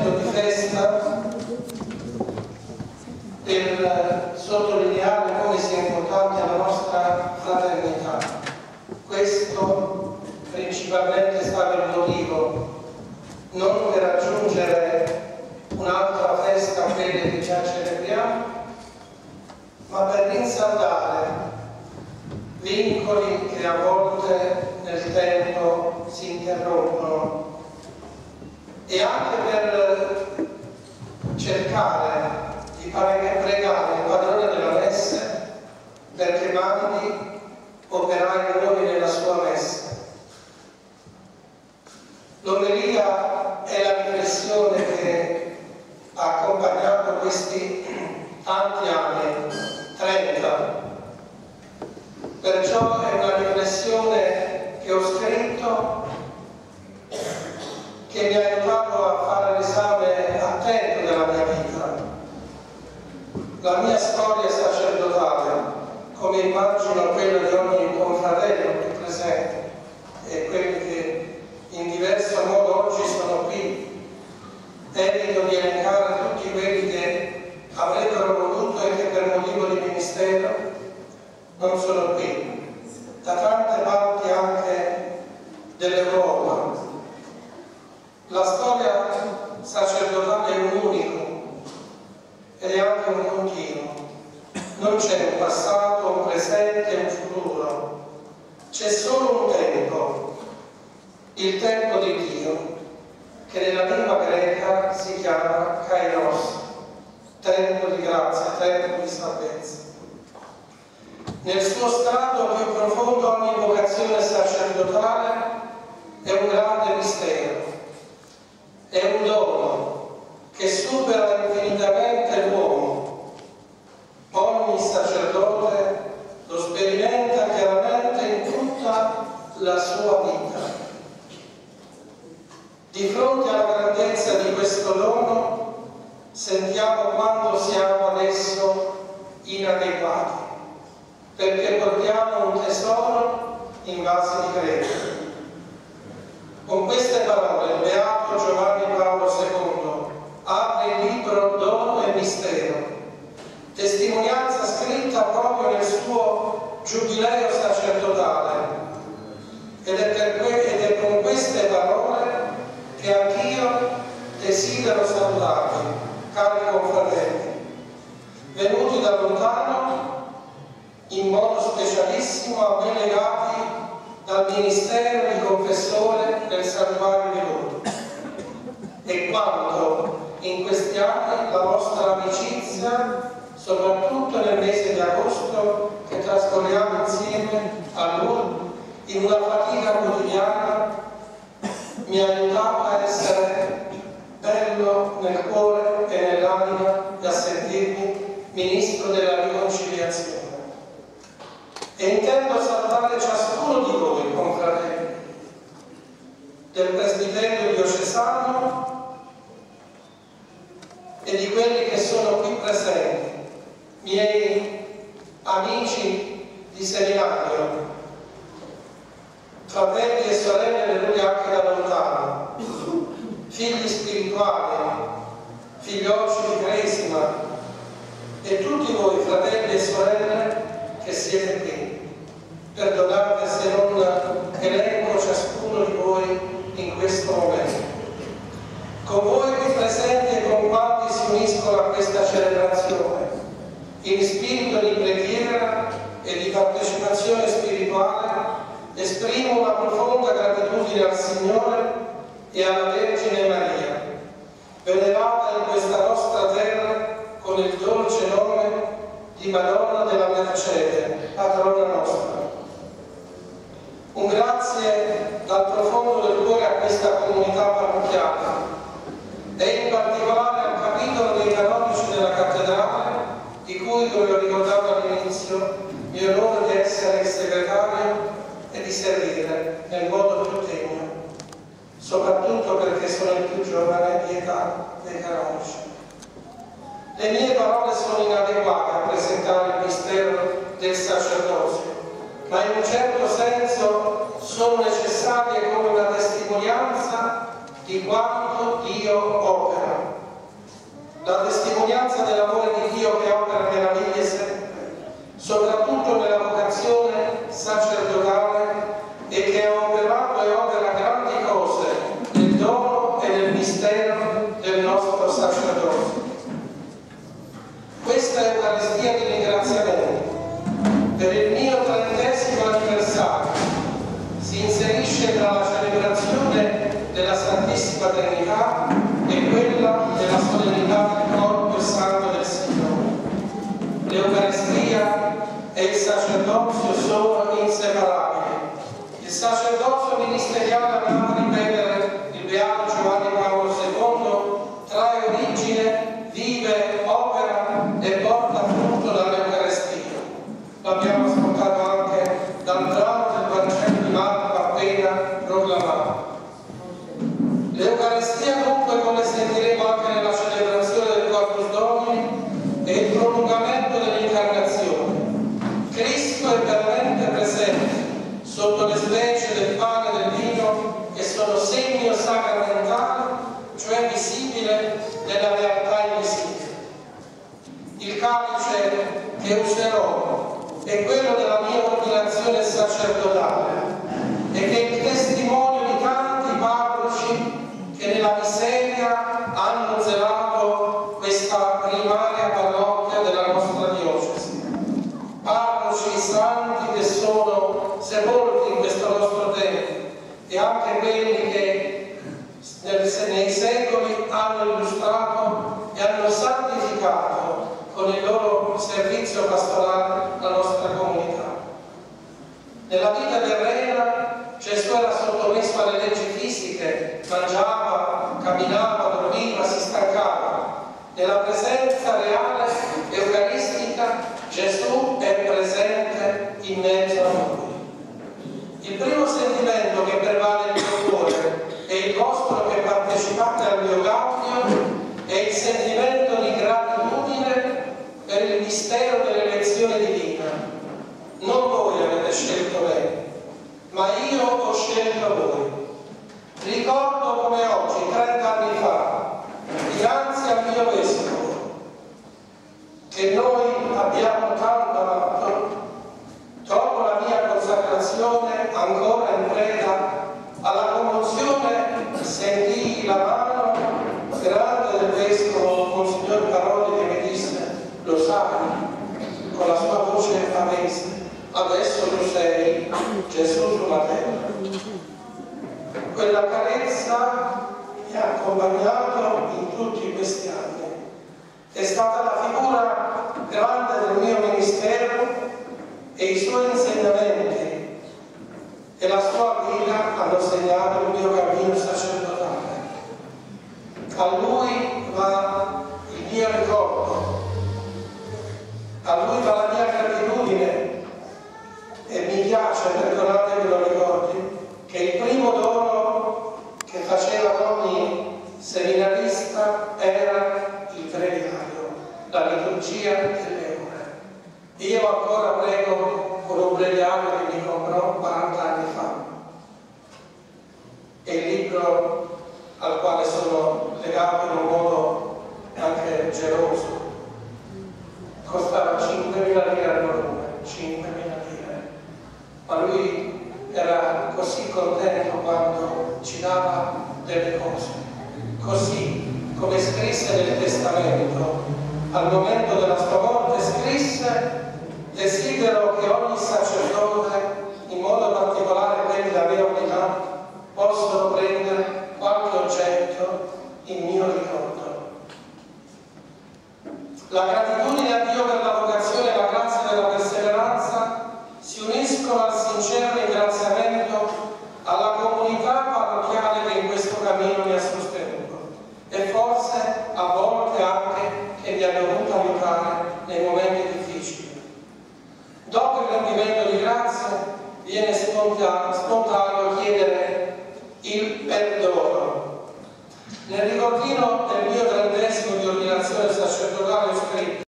momento di festa per sottolineare come sia importante la nostra fraternità. Questo principalmente è stato il motivo, non per aggiungere un'altra festa a quelle che già celebriamo, ma per rinsaldare vincoli che a volte nel tempo si interrompono e anche per cercare di pregare il padrone della messe perché mandi operai nuovi nella sua messa. L'omelia è la riflessione che ha accompagnato questi tanti anni, 30. Perciò è una riflessione che ho scritto, che mi ha aiutato a fare l'esame attento della mia vita. La mia storia sacerdotale, come immagino quella di ogni confratello qui presente e quelli che in diverso modo oggi sono qui, evito di elencare tutti quelli che avrebbero voluto e che per motivo di ministero non sono qui, da tante parti anche dell'Europa. La storia sacerdotale è un unico ed è anche un continuo. Non c'è un passato, un presente e un futuro. C'è solo un tempo, il tempo di Dio, che nella lingua greca si chiama kairos, tempo di grazia, tempo di salvezza. Nel suo strato più profondo ogni vocazione sacerdotale è un grande mistero, è un dono che supera infinitamente l'uomo. Ogni sacerdote lo sperimenta chiaramente in tutta la sua vita. Di fronte alla grandezza di questo dono sentiamo quanto siamo adesso inadeguati, perché portiamo un tesoro in vasi di greco. Con queste parole il beato Giovanni Paolo II apre il libro Dono e Mistero, testimonianza scritta proprio nel suo giubileo sacerdotale, ed è con queste parole che anch'io desidero salutarvi, cari confratelli, venuti da lontano, in modo specialissimo a me legati dal ministero di confessore del Santuario di Lourdes, e quanto in questi anni la nostra amicizia, soprattutto nel mese di agosto che trascorriamo insieme a Lourdes in una fatica quotidiana, mi ha aiutato a essere bello nel cuore e nell'anima e a sentirmi ministro della riconciliazione. E intendo salutare ciascuno di voi, confratelli, del presbiterio diocesano e di quelli che sono qui presenti, miei amici di seminario, fratelli e sorelle venuti anche da lontano, figli spirituali, figliocci di Cresima e tutti voi, fratelli e sorelle, che siete qui. Perdonate se non elenco ciascuno di voi in questo momento. Con voi qui presenti e con quanti si uniscono a questa celebrazione, in spirito di preghiera e di partecipazione spirituale, esprimo una profonda gratitudine al Signore e alla Vergine Maria, venerata in questa nostra terra con il dolce nome di Madonna della Mercede, patrona nostra. Un grazie dal profondo del cuore a questa comunità parrocchiale e in particolare al capitolo dei canonici della cattedrale, di cui, come ho ricordato all'inizio, mi onoro di essere il segretario e di servire nel modo più degno, soprattutto perché sono il più giovane di età dei canonici. Le mie parole sono inadeguate a presentare il mistero del sacerdozio, ma in un certo senso sono necessarie come una testimonianza di quanto Dio opera. grazia dell'amore di Dio che opera meraviglie sempre, soprattutto nella vocazione sacerdotale, e che ha operato e opera grandi cose nel dono e nel mistero del nostro sacerdozio. Questa Eucaristia di ringraziamento per il mio 30° anniversario si inserisce tra la celebrazione della Santissima Trinità e quella della solennità del corpo e sangue del Signore. L'Eucaristia e il sacerdozio sono inseparabili. Il sacerdozio ministeriale, amava ripetere il Beato Giovanni Paolo II, trae origine, vive, opera e porta frutto dall'Eucaristia. L'abbiamo ascoltato anche dal brano del Vangelo di Marco appena proclamato. L'Eucaristia dunque, come sentiremo anche nella celebrazione del Corpus Domini, è il prolungamento dell'incarnazione. Cristo è veramente presente sotto le specie del pane e del vino, che sono segno sacramentale, cioè visibile della realtà invisibile. Il calice che userò è quello della mia ordinazione sacerdotale e che è il testimonio di tanti parroci che nella miseria hanno zelato questa primaria parrocchia della nostra diocesi. Parroci santi che sono sepolti in questo nostro tempio, e anche quelli che nei secoli hanno illustrato e hanno santificato con il loro servizio pastorale la nostra comunità. Nella vita terrena Gesù era sottomesso alle leggi fisiche, mangiava, camminava, dormiva, si stancava. Nella presenza reale eucaristica Gesù è presente in mezzo a noi. Il primo sentimento che prevale nel mio cuore e il vostro che partecipate al mio gaudio è il sentimento di gratitudine per il mistero dell'elezione divina. Non voi avete scelto me, ma io ho scelto voi. Ricordo come oggi, 30 anni fa, dinanzi al mio vescovo, che noi abbiamo tanto amato, dopo la mia consacrazione, ancora in preda alla commozione, sentii la mano grande del vescovo Monsignor Paroli che mi disse: lo sai, con la sua voce pavese, adesso tu sei Gesù sulla terra. Quella carezza mi ha accompagnato in tutti questi anni. È stata la figura grande del mio ministero, e i suoi insegnamenti e la sua guida hanno segnato il mio cammino sacerdotale. A lui va il mio ricordo, a lui va la mia gratitudine, e mi piace, perdonate che lo ricordi, che il primo dono che faceva ogni seminarista era il breviario, la liturgia delle ore. Io ancora prego con un breviario che mi comprò 40 anni fa. È il libro al quale sono legato in un modo anche geloso. Costava 5.000 lire al volume, 5.000 lire. Ma lui era così contento quando ci dava delle cose. Così, come scrisse nel Testamento, al momento della sua morte scrisse: desidero che ogni sacerdote, in modo particolare quelli da mia unità, possano prendere qualche oggetto in mio ricordo. La gratitudine a Dio per la vocazione e la grazia della perseveranza si uniscono al sincero ringraziamento alla comunità parrocchiale che in questo cammino mi ha sostenuto, e forse a volte anche che mi ha dovuto aiutare nei momenti difficili. Dopo il rendimento di grazia viene spontaneo chiedere il perdono. Nel ricordino del mio 30° di ordinazione sacerdotale ho scritto: